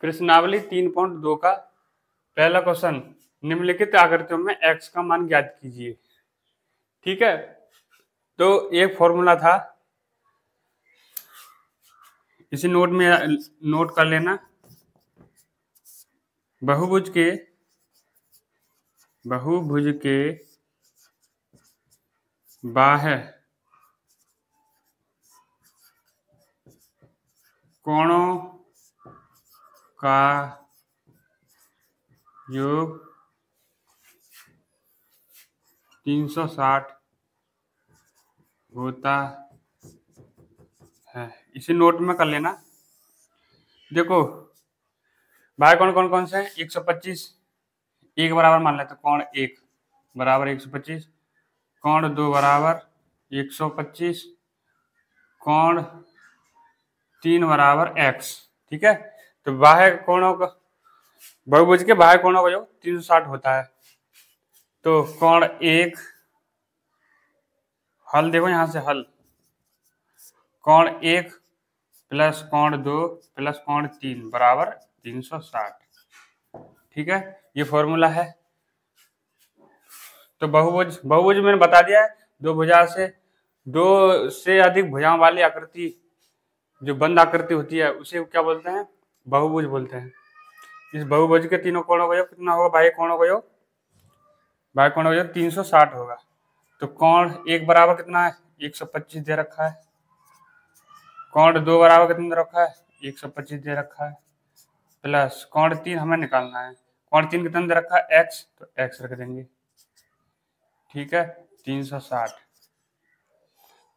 प्रश्नावली 3.2 का पहला क्वेश्चन, निम्नलिखित आकृतियों में x का मान ज्ञात कीजिए। ठीक है, तो एक फॉर्मूला था, इसे नोट में नोट कर लेना। बहुभुज के बाह्य कोणों का योग 360 होता है। इसे नोट में कर लेना। देखो भाई कौन कौन से हैं? 125 एक बराबर मान लेते, कोण 1 बराबर 125, कोण 2 बराबर 125, कोण 3 बराबर x। ठीक है, तो बाह्य कोणों का, बहुभुज के बाह्य कोणों का योग 360 होता है। तो कोण 1 हल देखो यहां से, हल कोण 1 प्लस कोण 2 प्लस कोण 3 बराबर 360। ठीक है, ये फॉर्मूला है। तो बहुभुज मैंने बता दिया है, दो से अधिक भुजाओं वाली आकृति, जो बंद आकृति होती है उसे क्या बोलते हैं? बहुभुज बोलते हैं। इस बहुभुज के तीनों कोणों का योग कितना होगा? बाह्य कोणों का योग 360 होगा। तो कोण 1 बराबर कितना है? 125 दे रखा है। कोण 2 बराबर कितना दे रखा है? 125 दे रखा है, प्लस कोण 3 हमें निकालना है। कोण 3 कितना दे रखा है? x, तो x रख देंगे। ठीक है, 360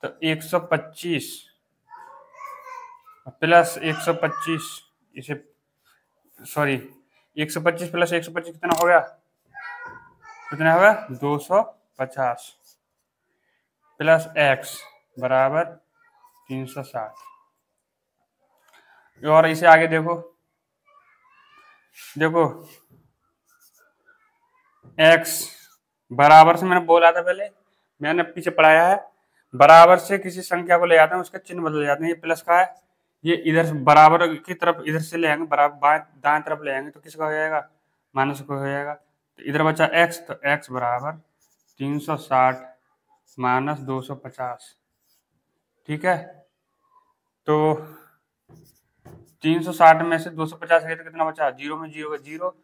तो 125 प्लस 125, इसे सॉरी 125 प्लस 125 कितना हो गया? कितना होगा? 250 प्लस x बराबर 360। और इसे आगे देखो x बराबर से, मैंने बोला था पहले, मैंने पीछे पढ़ाया है, बराबर से किसी संख्या को ले जाते हैं उसके चिन्ह बदल जाते हैं। ये प्लस का है, ये इधर बराबर की तरफ इधर से ले आएंगे, बराबर दाएं तरफ ले आएंगे तो किसका हो जाएगा? माइनस का हो जाएगा। तो इधर बचा x, तो x बराबर 360 माइनस 250। ठीक है, तो 360 में से 250 गए तो कितना बचा? 0 में 0 गए 0,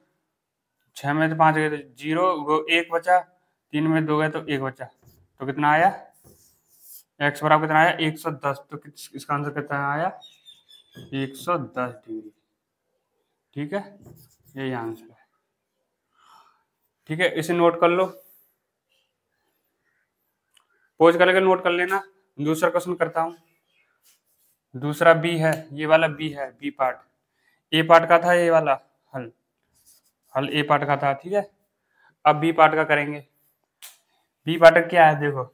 6 में से 5 गए तो 0, 1 बचा, 3 में 2 गए तो 1 बचा। तो कितना आया? x बराबर कितना आया? 110। तो इसका आंसर कितना आया? 110 डिग्री। ठीक है, यही आंसर है। ठीक है, इसे नोट कर लो, पोज करके नोट कर लेना। दूसरा क्वेश्चन करता हूं। दूसरा बी है, ये वाला बी है, बी पार्ट। ए पार्ट का था ये वाला हल ए पार्ट का था। ठीक है, अब बी पार्ट का करेंगे। बी पार्ट क्या है? देखो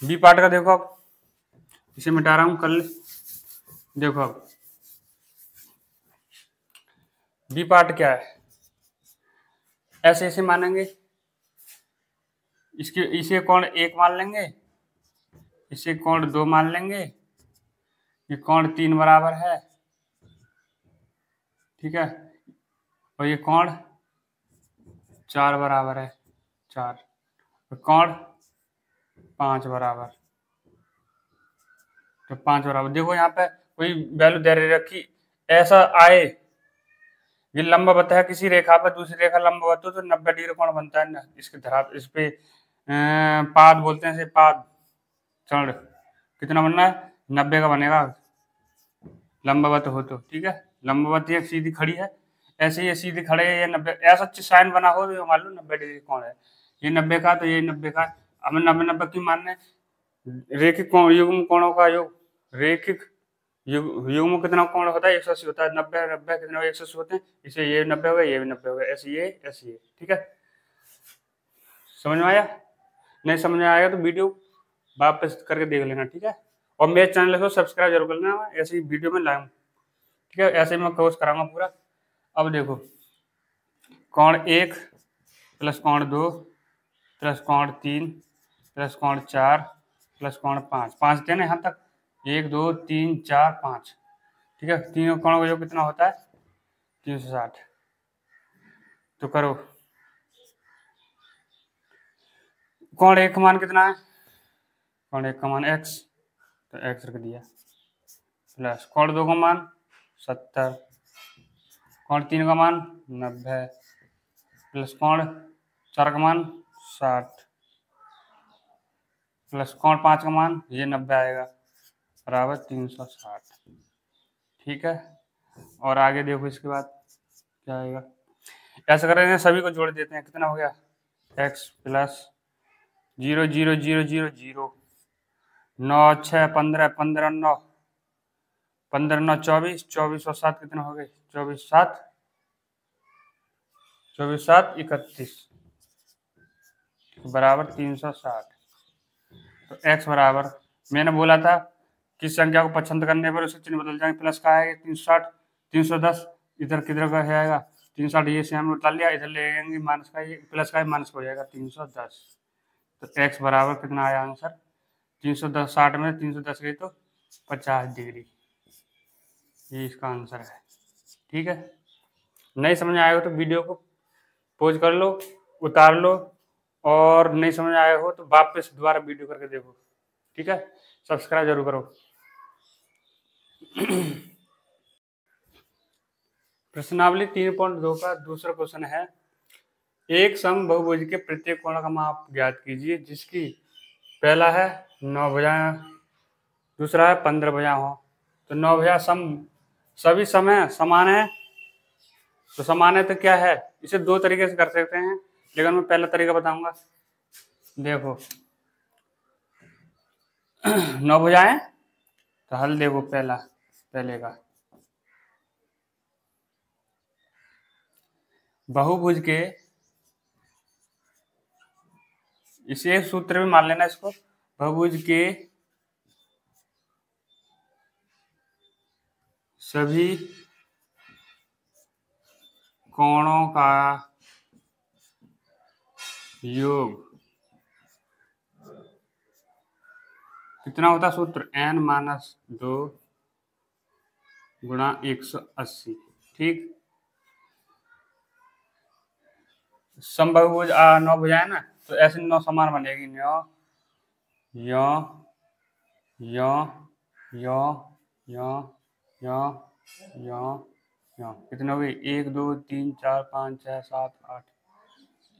बी पार्ट का, देखो अब इसे मिटा रहा हूं, कल देखो अब बी पार्ट क्या है? ऐसे ऐसे मानेंगे, इसे कोण 1 मान लेंगे, इसे कोण 2 मान लेंगे, ये कोण 3 बराबर है। ठीक है, और ये कोण 4 बराबर है, 4, तो कोण 5 बराबर, तो 5 बराबर। देखो यहाँ पे कोई वैल्यू दे रखी, ऐसा आए, ये लंबवत है किसी रेखा पर, दूसरी रेखा लंबवत हो तो 90 डिग्री कोण बनता है ना। इसके धरा इस पे पाद बोलते हैं, पाद चरण कितना बनना है? 90 का बनेगा, लंबवत हो तो। ठीक है, लंबवत ये सीधी खड़ी है, ऐसे ये सीधी खड़े है, ये 90, ऐसा साइन बना हो तो मान लो 90 डिग्री कोण है। ये 90 का, तो ये 90 का। हमें 90 की मानना है। रेखिक युग्म कोणों का योग, रेखिक युग्म कितना कोण होता है? 180 होता है। 90 90 कितना 180 होते हैं, इसे ये 90 हो गए, ये भी 90 हो गए, ऐसे ये ऐसे ये। ठीक है, समझ में आया? नहीं समझ में आएगा तो वीडियो वापस करके देख लेना। ठीक है, और मेरे चैनल को सब्सक्राइब जरूर करना, ऐसे ही वीडियो में लाऊं, ठीक है। ऐसे ही मैं कोर्स कराऊंगा पूरा। अब देखो, कोण 1 प्लस कोण 2 प्लस कोण 3 प्लस कोण 4 प्लस कोण 5, 5 थे ना यहाँ तक, 1 2 3 4 5, ठीक है। तीनों कोणों का योग कितना होता है? 360। तो करो, कोण 1 का मान कितना है? कोण 1 का मान x, तो x रख दिया, प्लस कोण 2 का मान 70, कोण 3 का मान 90, प्लस कोण 4 का मान 60, प्लस कोण 5 का मान ये 90 आएगा, बराबर 360, ठीक है। और आगे देखो इसके बाद क्या आएगा। ऐसा करेंगे, सभी को जोड़ देते हैं, कितना हो गया? x प्लस 0 0 0 0 0, 9 6 15 15 9 15 9 24, 24 और 7 कितना हो गए? 24 7 24 7 31, बराबर 360। तो x बराबर, मैंने बोला था किस संख्या को पसंद करने पर उसका चिन्ह बदल जाएंगे, प्लस का आएगा 360, 310 इधर किधर का आएगा 360, ये से हम उतार लिया, इधर ले आएंगे माइनस का, ये प्लस का माइनस हो जाएगा 310। तो x बराबर कितना आया आंसर? 310, 60 में 310 गई तो 50 डिग्री, ये इसका आंसर है, ठीक है। नहीं समझ में आएगा तो वीडियो को पॉज कर लो, उतार लो, और नहीं समझ आया हो तो वापस दोबारा वीडियो करके देखो, ठीक है। सब्सक्राइब जरूर करो। प्रश्नावली 3.2 का दूसरा क्वेश्चन है, एक समबहुभुज के प्रत्येक कोण का माप ज्ञात कीजिए जिसकी पहला है 9 भुजाएं, दूसरा है 15 भुजा हो। तो 9 भुजा सभी समय समान है, तो समान है तो क्या है? इसे दो तरीके से कर सकते हैं, लेकिन मैं पहला तरीका बताऊंगा। देखो 9 भुजाएं, तो हल देखो पहले का, बहुभुज के, इसे एक सूत्र में मान लेना इसको, बहुभुज के सभी कोणों का योग कितना होता? सूत्र n-2 गुणा 180, ठीक। समबहुभुज 9 भुजाएं ना, तो ऐसे 9 समान बनेगी, यो यो यो यो यो यो यो यो, कितने हो गई? 1 2 3 4 5 6 7 8,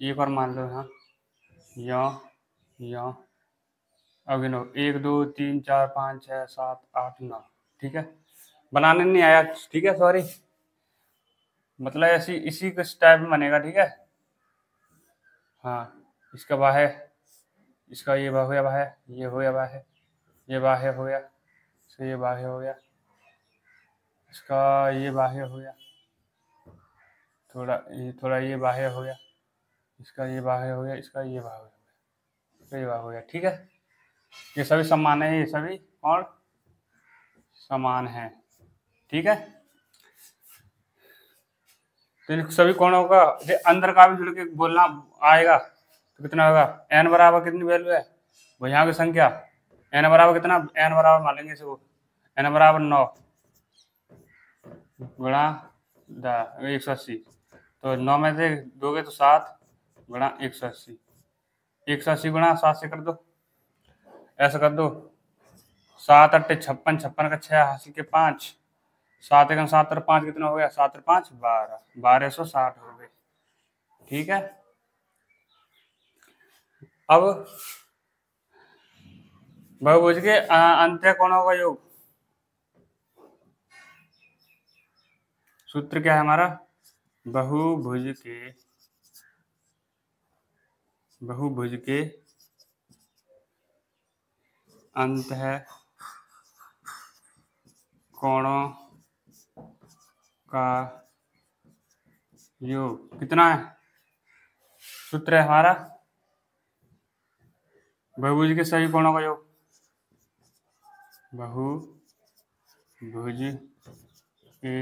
एक और मान लो यहाँ, यो यो, अब गिनो 1 2 3 4 5 6 7 8 9, ठीक है। बनाने नहीं आया, ठीक है, सॉरी, मतलब ऐसी इसी के टाइप में बनेगा, ठीक है। हाँ, इसका बाह्य, इसका ये बाह्य बाह्य, ये हो गया बाह्य, ये बाह्य हो गया, इसका ये बाह्य हो गया, इसका ये बाह्य हो गया, थोड़ा ये बाह्य हो गया, इसका ये बाह्य हो गया, इसका ये बाह्य हो गया, इसका ये बाह्य हो गया, ठीक है। ये सभी समान है, ये सभी कोण समान है, ठीक है। तो इन सभी कोणों का अंदर का भी जुड़ के बोलना आएगा, तो कितना होगा? n बराबर कितनी वैल्यू है भुजाओं की संख्या? n बराबर कितना? n बराबर मान लेंगे इसको, n बराबर 9 गुणा 180, तो 9 में से दोगे तो 7 गुणा 180, 180 गुणा 7 से कर दो, ऐसा कर दो, 7 8 56, 56 का 6 हासिल के 5, 7 1 7 और 5 कितना हो गया? 7 और 5 12, 1260 हो गए, ठीक है। अब बहुभुज के अंत्य कोणों का योग, सूत्र क्या है हमारा? बहुभुज के अंत्य कोणों का योग कितना है? सूत्र है हमारा बहुभुज के सभी कोणों का योग, बहुभुज के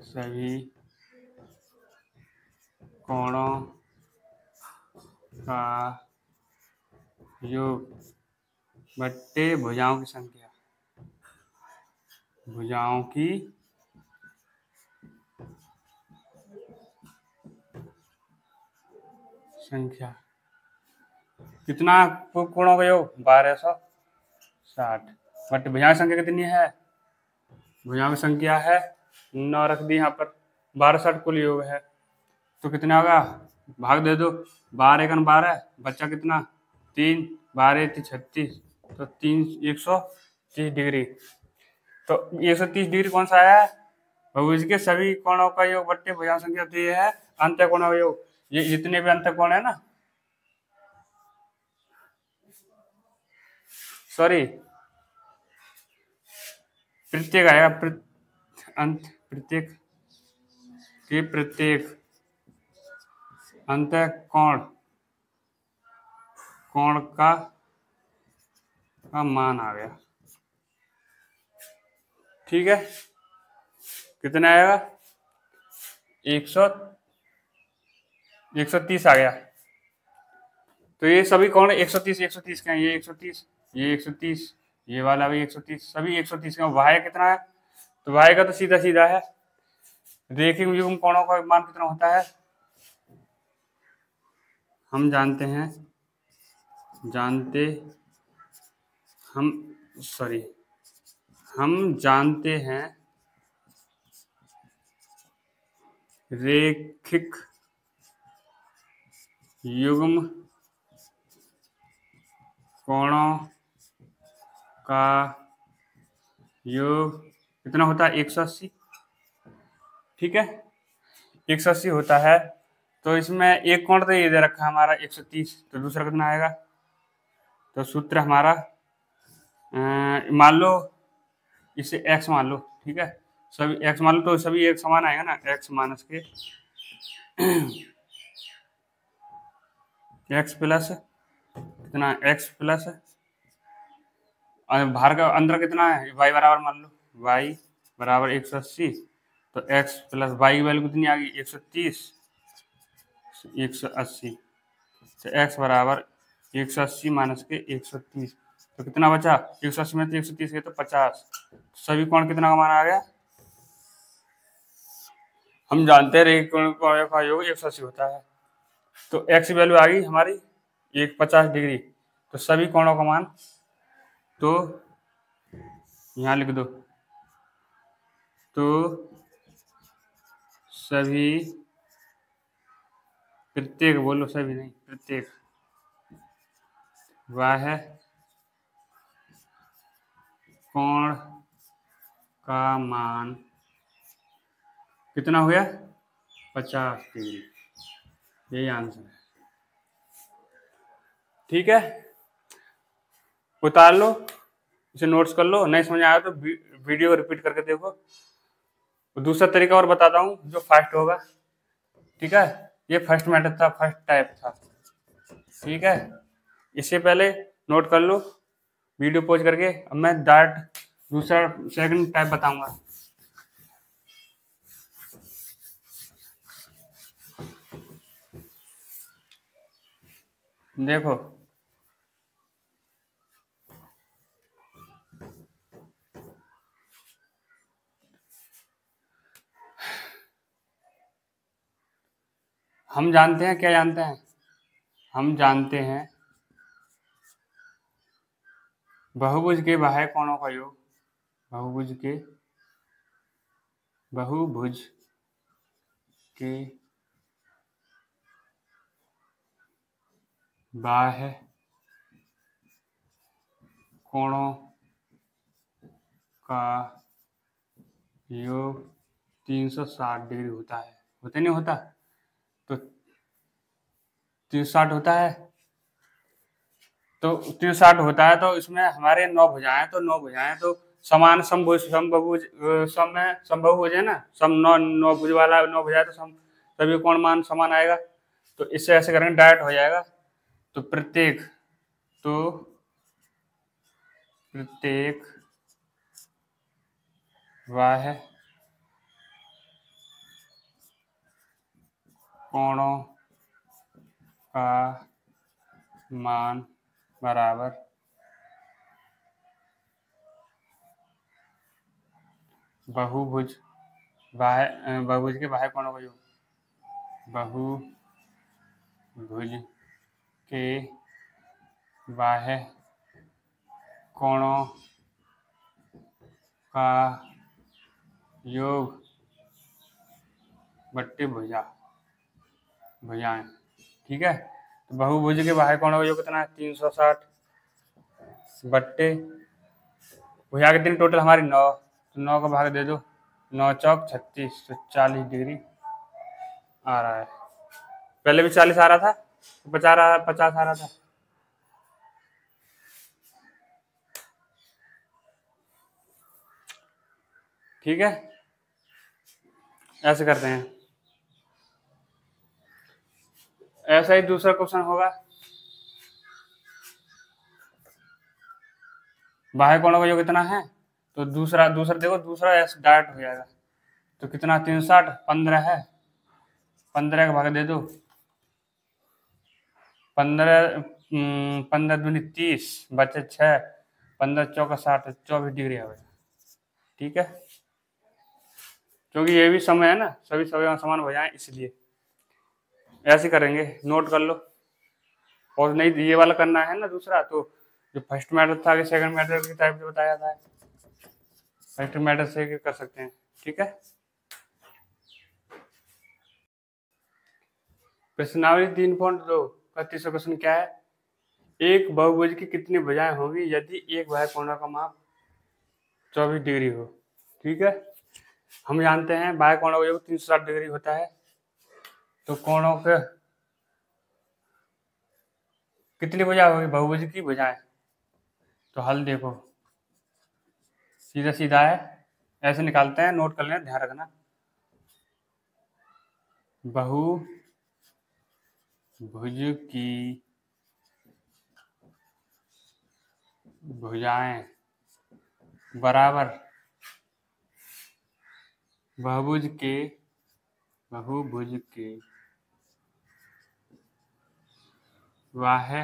सभी कोणों का योग बट्टे भुजाओं की संख्या। भुजाओं की संख्या कितना कोणों का योग 1260 बट्टे भुजाओं की संख्या कितनी है? भुजाओं की संख्या है 9 रख दी यहाँ पर, 1260 कुल योग है तो कितना होगा? भाग दे दो, 12 एकन 12 बच्चा कितना 3, 12 36 तो 130 डिग्री। तो 130 डिग्री कौन सा आया? बहुभुज के सभी कोणों का योग बट्टे भुजाओं संख्या। तो ये है अंतःकोणों का योग। ये जितने भी अंतःकोण है ना, सॉरी प्रत्येक आएगा, प्रत्येक के प्रत्येक अंतःकोण का मान आ गया। ठीक है, कितना आएगा? 130 आ गया। तो ये सभी कोण 130 के हैं, ये 130, ये 130, ये वाला भी 130, सभी 130 के हैं। y कितना है? तो y का तो सीधा सीधा है, रेखिक युग्म कोणों का मान कितना होता है? हम जानते हैं रेखिक युग्म कोणों का योग कितना होता है? 180। ठीक है, 180 होता है। तो इसमें एक कोण तो ये दे रखा है हमारा 130, तो दूसरा कितना आएगा? तो सूत्र हमारा मान लो इसे x मान लो। ठीक है, सभी x मान लो तो सभी एक समान आएगा ना, x माइनस के x प्लस कितना x प्लस बाहर का अंदर कितना है? y बराबर मान लो y बराबर 180, तो x प्लस y की वैल्यू कितनी आ गई? 130, 180, तो x बराबर 180 माइनस के 130, तो कितना बचा? 180 में 130 के तो 50। सभी कोण कितना का मान आ गया? हम जानते हैं रेखिक कोणों का योग 180 होता है। तो x की वैल्यू आ गई हमारी 150 डिग्री। तो सभी कोणों का मान तो यहाँ लिख दो, तो सभी प्रत्येक, बोलो सभी नहीं, प्रत्येक वह कोण का मान कितना हो गया? 50 डिग्री। यही आंसर है। ठीक है, उतार लो, इसे नोट्स कर लो। नहीं समझ आया तो वीडियो रिपीट करके देखो। दूसरा तरीका और बताता हूँ जो फास्ट होगा। ठीक है, ये फर्स्ट मेथड था, फर्स्ट टाइप था। ठीक है, इससे पहले नोट कर लो वीडियो पॉज करके। अब मैं डायरेक्ट दूसरा सेकंड टाइप बताऊंगा। देखो, हम जानते हैं, क्या जानते हैं? हम जानते हैं बहुभुज के बाह्य कोणों का योग, बहुभुज के बाह्य कोणों का योग 360 डिग्री होता है। होता नहीं होता? तो 360 होता है, तो 360 होता है, तो इसमें हमारे 9 भुजाएं, तो 9 भुजाएं तो समान समभुज है ना, सम 9 भुज वाला 9 भुजाएं तो सभी कोण मान समान आएगा। तो इससे ऐसे करेंगे डायरेक्ट हो जाएगा। तो प्रत्येक प्रत्येक बाह्य कोणों का मान बराबर बहुभुज के बाह्य कोणों का योग। बहुभुज के बाह्य कोणों का योग बट्टे भुजाएं। ठीक है, तो बहुभुज के बाह्य कोणों का योग कितना है? 360 बट्टे भुजा कितनी टोटल हमारी 9, तो 9 का भाग दे दो, 9 चौक 36, तो 40 डिग्री आ रहा है। पहले भी 40 आ रहा था, 50 आ रहा था। ठीक है, ऐसे करते हैं। ऐसा ही दूसरा क्वेश्चन होगा, बाह्य कोणों का योग कितना है, तो दूसरा देखो, दूसरा ऐसे डायरेक्ट हो जाएगा, तो कितना 360, 15 है, 15 का भाग दे दो, 15 दूनी 30 बचे 6, 15 चौका 60, 24 डिग्री आ गया। ठीक है, क्योंकि ये भी समय है ना, सभी समान हो जाए, इसलिए ऐसे करेंगे, नोट कर लो। और नहीं ये वाला करना है ना दूसरा, तो जो फर्स्ट मैटर था कि सेकंड मैटर की टाइप से बताया था, फर्स्ट मैटर से कर सकते हैं। ठीक है, प्रश्नावली 3.2 का तीसरा क्वेश्चन क्या है? एक बहुभुज की कितनी भुजाएं होंगी यदि एक बाह्य कोण का माप 24 डिग्री हो? ठीक है, हम जानते हैं बाह्य कोण का योग 360 डिग्री होता है, तो कोणों के कितनी भुजा होगी बहुभुज की भुजाएं? तो हल देखो, सीधा सीधा है, ऐसे निकालते हैं, नोट कर लेना, ध्यान रखना। बहुभुज की भुजाएं बराबर बहुभुज के बाह्य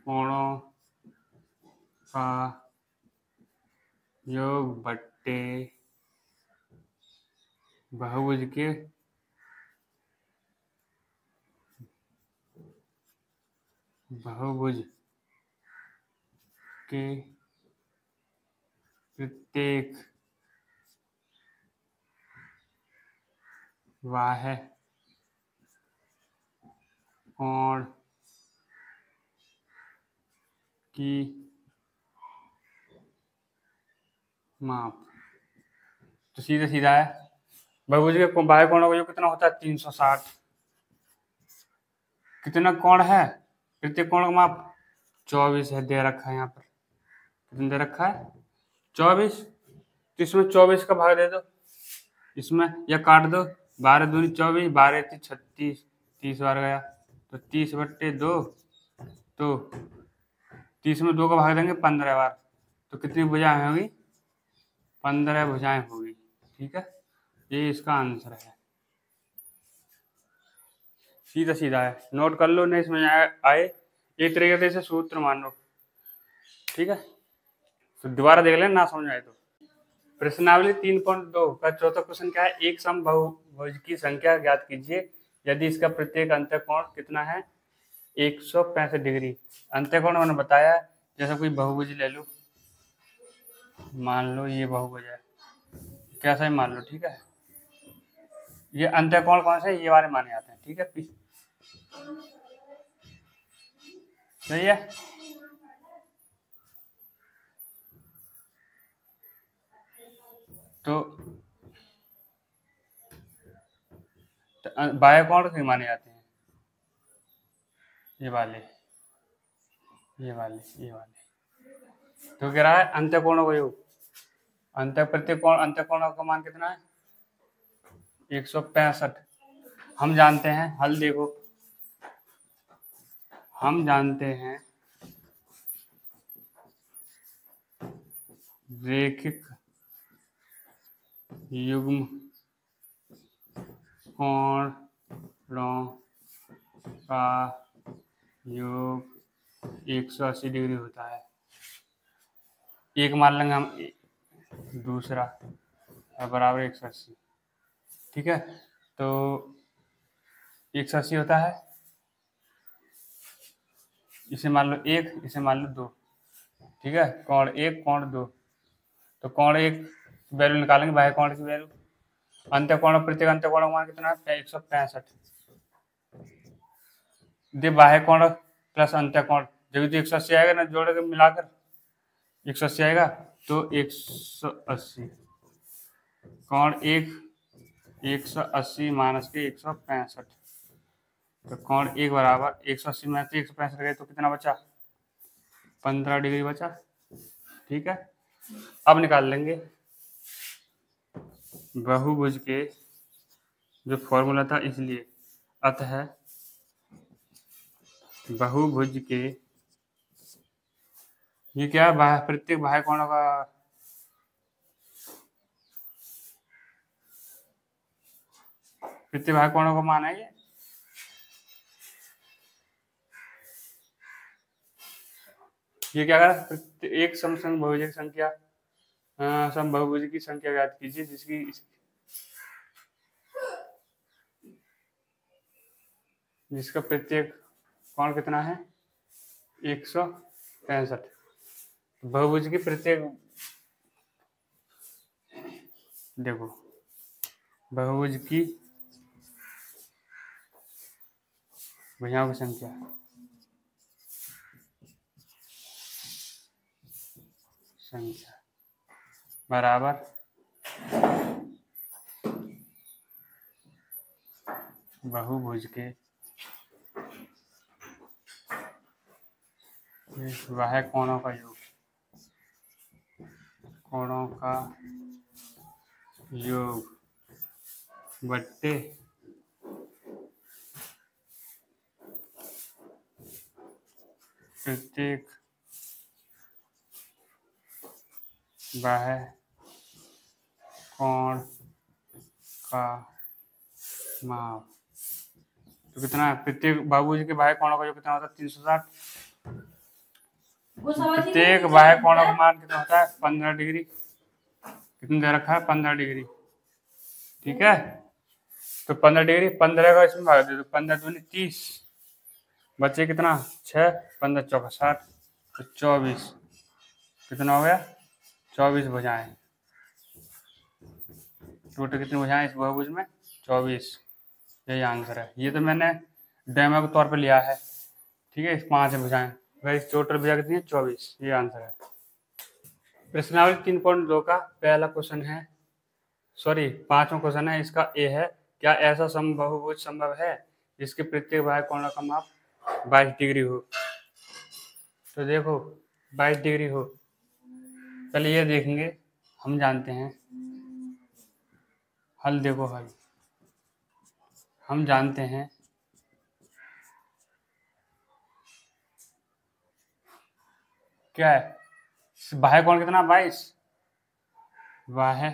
कोणों का योग बट्टे बहुभुज के प्रत्येक बाह्य कोण की माप। तो सीधा सीधा है, बहुभुज के बाह्य कोणों का योग कितना होता है? 360। कितना कोण है? प्रत्येक कोण का माप 24 है, दे रखा है यहाँ पर। कितना दे रखा है? 24। तो इसमें 24 का भाग दे दो, इसमें या काट दो, 12 दूनी 24, 12 36, 30 बार गया, तो 30/2, तो 30 में 2 का भाग देंगे 15 बार, तो कितनी भुजाएं होंगी? 15 भुजाएं होगी। ठीक है, ये इसका आंसर है, सीधा सीधा है, नोट कर लो, नहीं समझ आए एक तरीके से इसे सूत्र मान लो। ठीक है, तो दोबारा देख लेना, ना समझ आए तो। प्रश्नावली 3.2 का चौथा क्वेश्चन क्या है? एक सम बहुभुज की संख्या ज्ञात कीजिए यदि इसका प्रत्येक अंतःकोण कितना है? 165 डिग्री। अंतःकोण मैंने बताया, जैसे कोई बहुभुज ले लो, मान लो ये बहुभुज है, कैसा ही मान लो। ठीक है, ये अंतःकोण कौन से? ये वाले माने जाते हैं। ठीक है, सही है। तो बाह्य कोण के माने जाते हैं ये वाले। तो कह रहा है अंतःकोणों का योग, प्रत्येक अंतःकोण का मान कितना है? 165। हम जानते हैं, हल देखो, हम जानते हैं रैखिक युग्म कोणों का योग 180 डिग्री होता है। एक मान लेंगे हम, दूसरा बराबर 180। ठीक है, तो 180 होता है, इसे मान लो 1, इसे मान लो 2। ठीक है, कोण 1 कोण 2, तो कोण 1 वैल्यू निकालेंगे, बाह्य कोण की वैल्यू। अंत्य कोण, प्रत्येक अंत्य कोण का मान कितना है? 165। दे बाह्य कोण प्लस अंत्य कोण, जब तो 180 आएगा ना, जोड़ के मिलाकर 180 आएगा, तो 180 कोण 1 180 माइनस के 165, तो कोण 1 बराबर 180 में से 165 गए तो कितना बचा? 15 डिग्री बचा। ठीक है, अब निकाल लेंगे बहुभुज के जो फॉर्मूला था, इसलिए अतः बहुभुज के, ये क्या है? प्रत्येक बाह्य कोणों का प्रत्येक बाह्य कोणों का मान है ये क्या करा? एक समसंग बहुभुज की संख्या, समबहुभुज की संख्या ज्ञात कीजिए जिसका प्रत्येक कोण कितना है? 165। बहुभुज की प्रत्येक, देखो बहुभुज की भुजाओं की संख्या बराबर बहुभुज के बाह्य कोणों का योग, कोणों का योग बट्टे प्रत्येक बाह्य कोण का माप। तो कितना है? प्रत्येक बहुभुज के बाह्य कोणों का योग कितना होता है? 360। प्रत्येक बाह्य कोणों का मान कितना होता है? 15 डिग्री। कितना दे रखा है? 15 डिग्री। ठीक है, तो 15 डिग्री, 15 का इसमें भाग दे दो, 15 दूनी 30, बचे कितना? 6, 15 चौका 60, तो 24। कितना हो गया? 24 भुजाएं। टोटल कितनी भुजाएं इस बहुभुज में? 24। यही आंसर है। ये तो मैंने डेमो के तौर पे लिया है। ठीक है, 5 भुजाएं, वही टोटल भुजा कितनी है? 24। ये आंसर है। प्रश्नावली 3.2 का पहला क्वेश्चन है, सॉरी 5वां क्वेश्चन है, इसका ए है, क्या ऐसा समबहुभुज संभव है जिसके प्रत्येक बाह्य कोण का माप 22 डिग्री हो? तो देखो 22 डिग्री हो, पहले ये देखेंगे, हम जानते हैं हल। देखो हल, हम जानते हैं क्या है? बाह्य कोण कितना? 22। बाह्य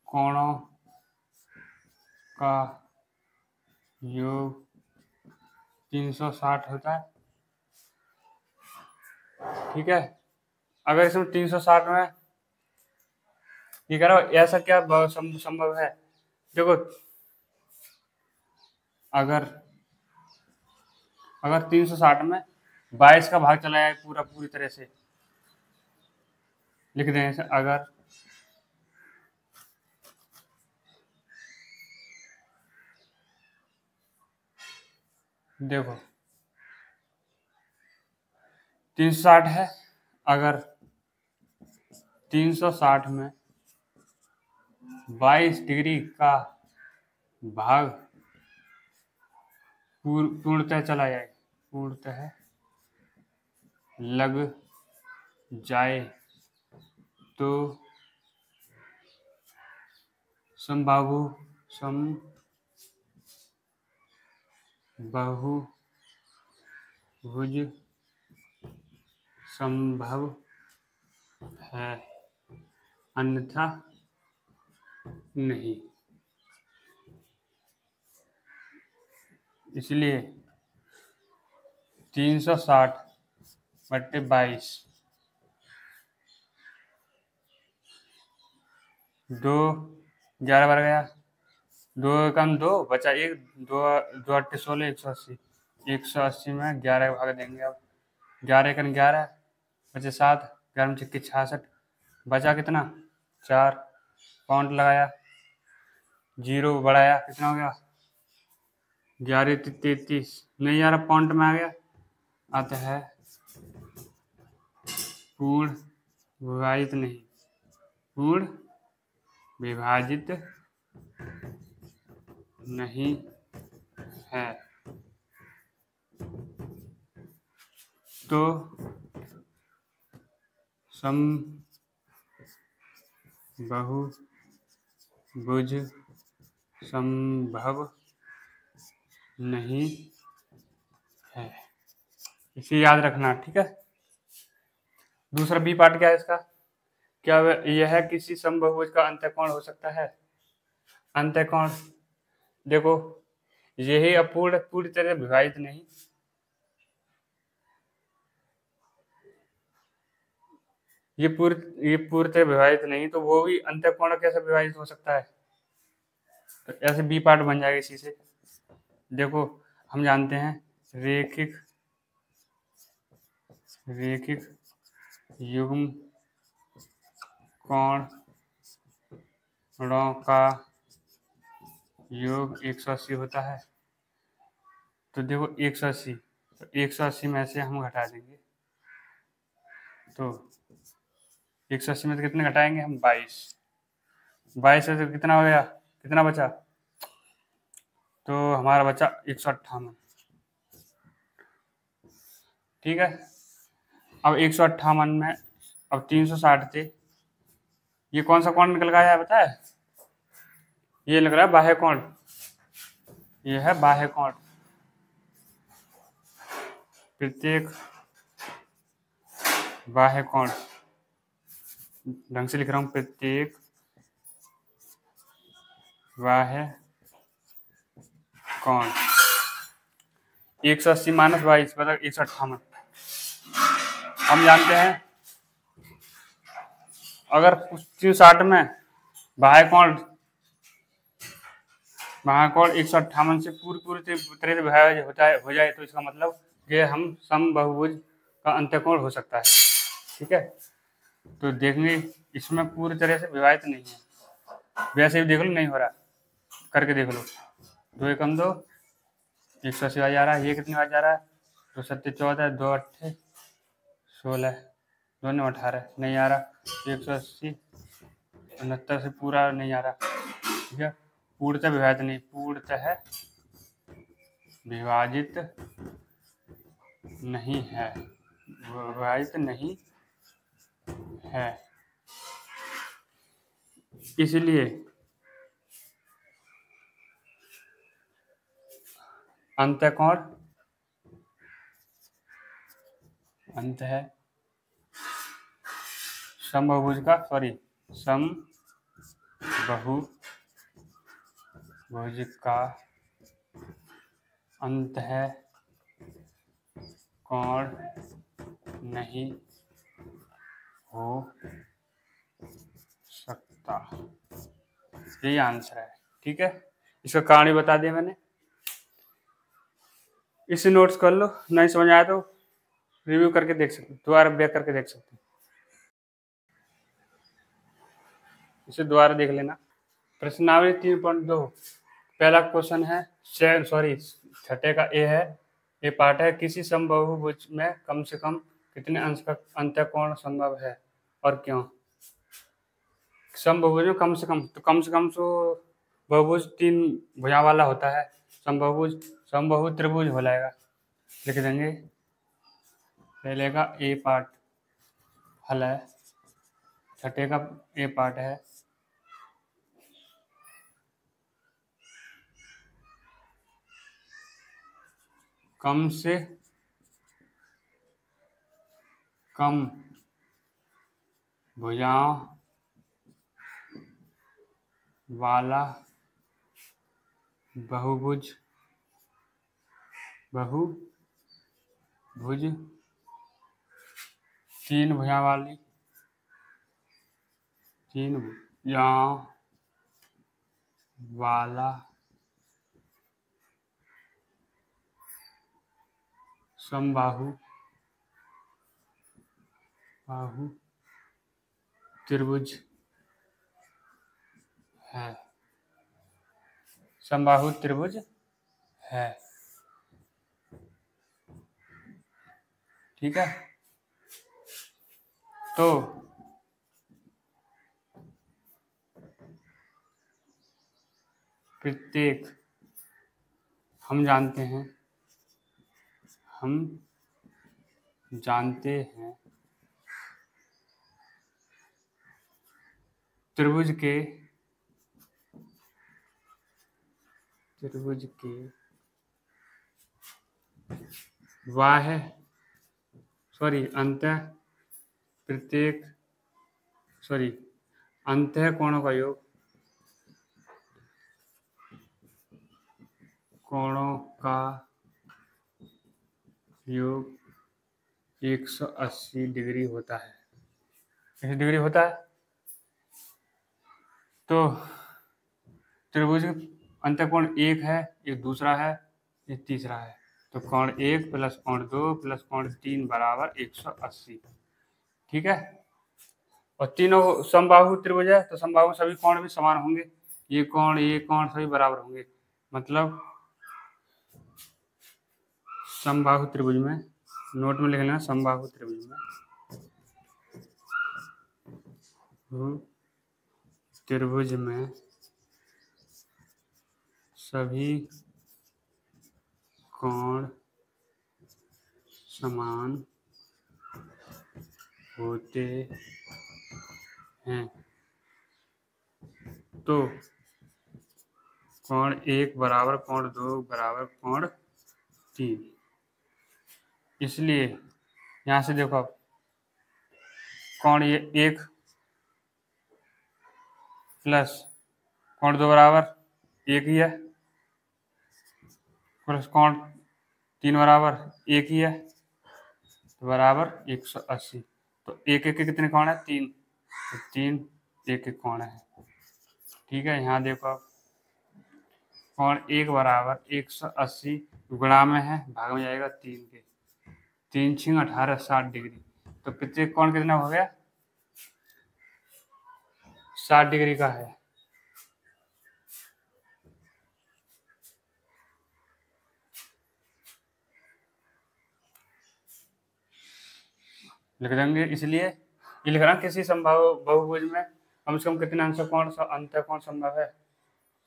कोणों का योग 360 होता है। ठीक है, अगर इसमें 360 में ये करो, ऐसा क्या संभव है? देखो, अगर 360 में 22 का भाग चला जाए पूरी तरह से, लिख दें ऐसे, अगर देखो 360 है, अगर 360 में 22 डिग्री का भाग पूर्णतः चला जाए, पूर्णतः लग जाए, तो समबाहु बहुभुज संभव है, अन्यथा नहीं। इसलिए 360/22, 2 11 बार गया, 2 कम 2 बचा 1, 2 2 8 16, 180, 180 में 11 भाग देंगे। अब 11 कन 11 बचे 7, 11 में 66, बचा कितना 4, काउंट लगाया, 0 बढ़ाया, कितना हो गया 11 33, नहीं यार पॉइंट में आ गया। आता है पूर्ण विभाजित नहीं, पूर्ण विभाजित नहीं है, तो समबाहुभुज संभव नहीं है। इसे याद रखना, ठीक है। दूसरा बी पार्ट क्या है इसका, क्या यह किसी समबाहुभुज का अंतःकोण हो सकता है? अंतःकोण देखो, यही अपूर्ण पूरी तरह विभाजित नहीं, ये पूरी तरह विभाजित नहीं, तो वो भी अंतःकोण कैसे विभाजित हो सकता है? तो ऐसे बी पार्ट बन जाएगा इसी से। देखो हम जानते हैं रेखिक युग्म कोणों का योग 180 होता है। तो देखो 180, तो 180 में से हम घटा देंगे, तो 180 में से कितने घटाएंगे हम 22 से तो कितना हो गया, कितना बचा, तो हमारा बचा 158, ठीक है। अब 158 में अब 360 थे, ये कौन सा कोण निकल गया है पता है? ये लग रहा है बाह्य कोण, ये है बाह्य कोण। प्रत्येक बाह्य कोण, ढंग से लिख रहा हूं, प्रत्येक बाह्य कोण 180 - 22 मतलब 158। हम जानते हैं अगर 360 में बाह्य कोण 158 से पूरी तरह से विभाजित होता है हो जाए, तो इसका मतलब ये हम समबाहुभुज का अंतःकोण हो सकता है, ठीक है। तो देखेंगे इसमें पूरी तरह से विभाजित नहीं है, वैसे भी देख लो नहीं हो रहा, करके देख लो। 2 एकम 2, 180 बार जा रहा है, ये कितनी बार जा रहा है, 2 7 14, 2 8 16, 2 9 18, नहीं आ रहा, 180 69 से पूरा नहीं आ रहा, ठीक है। पूर्णतः विभाजित नहीं, पूर्णतः विभाजित नहीं है, विभाजित नहीं है, इसलिए अंतःकोण अंत है समबाहुभुज का, समबाहुभुज का अंतःकोण नहीं हो सकता, यही आंसर है, ठीक है। इसका कारण ही बता दिया मैंने, इसे नोट्स कर लो, नहीं समझ आया तो रिव्यू करके देख सकते, दोबारा बैक करके देख सकते, इसे दोबारा देख लेना। प्रश्नावली 3.2, पहला क्वेश्चन है, छठे का ए है, ये पार्ट है, किसी समबाहुभुज में कम से कम कितने अंश का अंतःकोण संभव है और क्यों? समबाहुभुज में कम से कम तो बहुभुज 3 भुजा वाला होता है, समबाहु त्रिभुज हो जाएगा, लिख देंगे। पहले का ए पार्ट हल है, छठे का ए पार्ट है, कम से कम भुजाओं वाला बहुभुज 3 भुजाओं वाला समबाहु त्रिभुज है। समबाहु त्रिभुज है। ठीक है, तो प्रत्येक हम जानते हैं त्रिभुज के अंतः कोणों का योग कोणों का योग 180 डिग्री होता है। 180 डिग्री होता है। तो त्रिभुज अंतःकोण एक है, एक दूसरा है, एक तीसरा है। तो कोण 1 प्लस कोण 2 प्लस कोण 3 बराबर 180। ठीक है, और तीनों समबाहु त्रिभुज है तो समबाहु सभी कोण भी समान होंगे। ये कोण सभी बराबर होंगे। मतलब समबाहु त्रिभुज में, नोट में लिख लेना, समबाहु त्रिभुज में सभी कोण समान होते हैं। तो कोण 1 बराबर कोण 2 बराबर कोण 3। इसलिए यहाँ से देखो, कोण 1 प्लस कोण 2 बराबर 1 ही है, प्लस कोण 3 बराबर 1 ही है, तो बराबर 180। तो एक एक के कितने कोण है? 3। तो 3 एक एक कोण है। ठीक है, यहाँ देखो आप, कोण 1 बराबर 180 गुणा में है, भाग में जाएगा 3 के। 3 6 18 60 डिग्री। तो प्रत्येक कोण कितना हो गया? 60 डिग्री का है। लिख देंगे। इसलिए ये लिख रहा किसी संभव बहुभुज में कम से कम कितने अंतःकोण संभव है।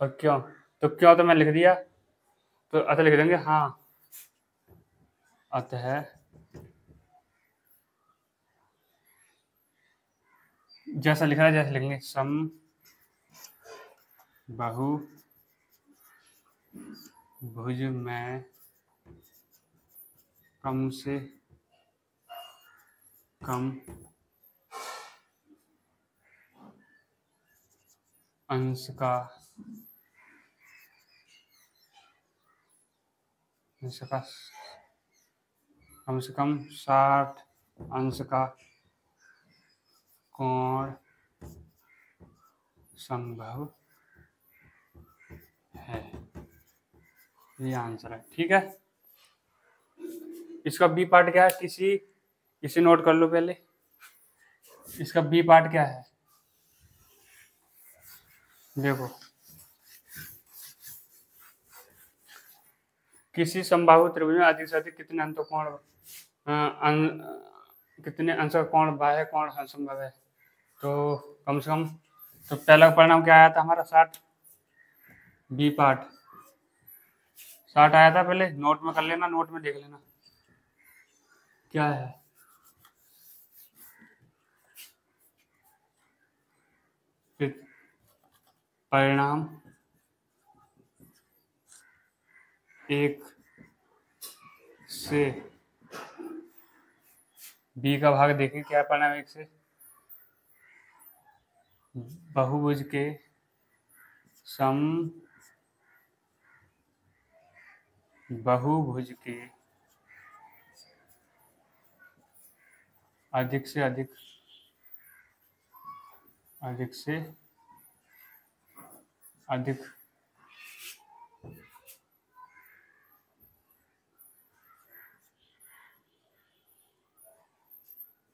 और क्यों? तो क्यों तो मैं लिख दिया, तो अतः लिख देंगे। हाँ, अतः जैसा लिख रहा है जैसे लिखेंगे, सम बहुभुज में कम से कम अंश का कम से कम 60 अंश का कोण संभव है। ये आंसर है। ठीक है, इसका बी पार्ट क्या है? इसे नोट कर लो पहले। इसका बी पार्ट क्या है? देखो, किसी समबाहु त्रिभुज में अधिक से अधिक कितने कितने अंश का कोण बाह्य कोण संभव है। तो कम से कम, तो पहला परिणाम क्या आया था हमारा? 60। बी पार्ट 60 आया था। पहले नोट में कर लेना, नोट में देख लेना क्या है। परिणाम एक से बी का भाग देखें क्या पढ़ना है। एक से बहुभुज के बहुभुज के अधिक से अधिक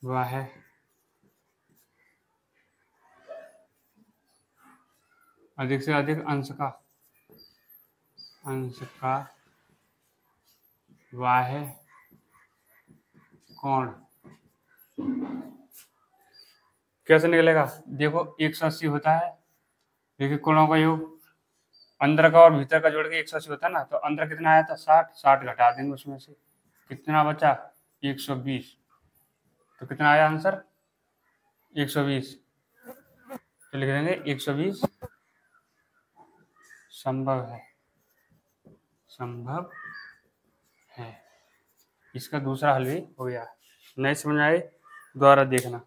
वह अधिक से अधिक अंश का वह कोण कैसे निकलेगा। देखो 180 होता है, देखिए कोणों का योग अंदर का और भीतर का जोड़ के 180 होता है ना। तो अंदर कितना आया था 60 घटा देंगे उसमें से कितना बचा 120। तो कितना आया आंसर 120। तो लिख देंगे 120 संभव है। इसका दूसरा हल भी हो गया। नहीं समझ आए दोबारा देखना।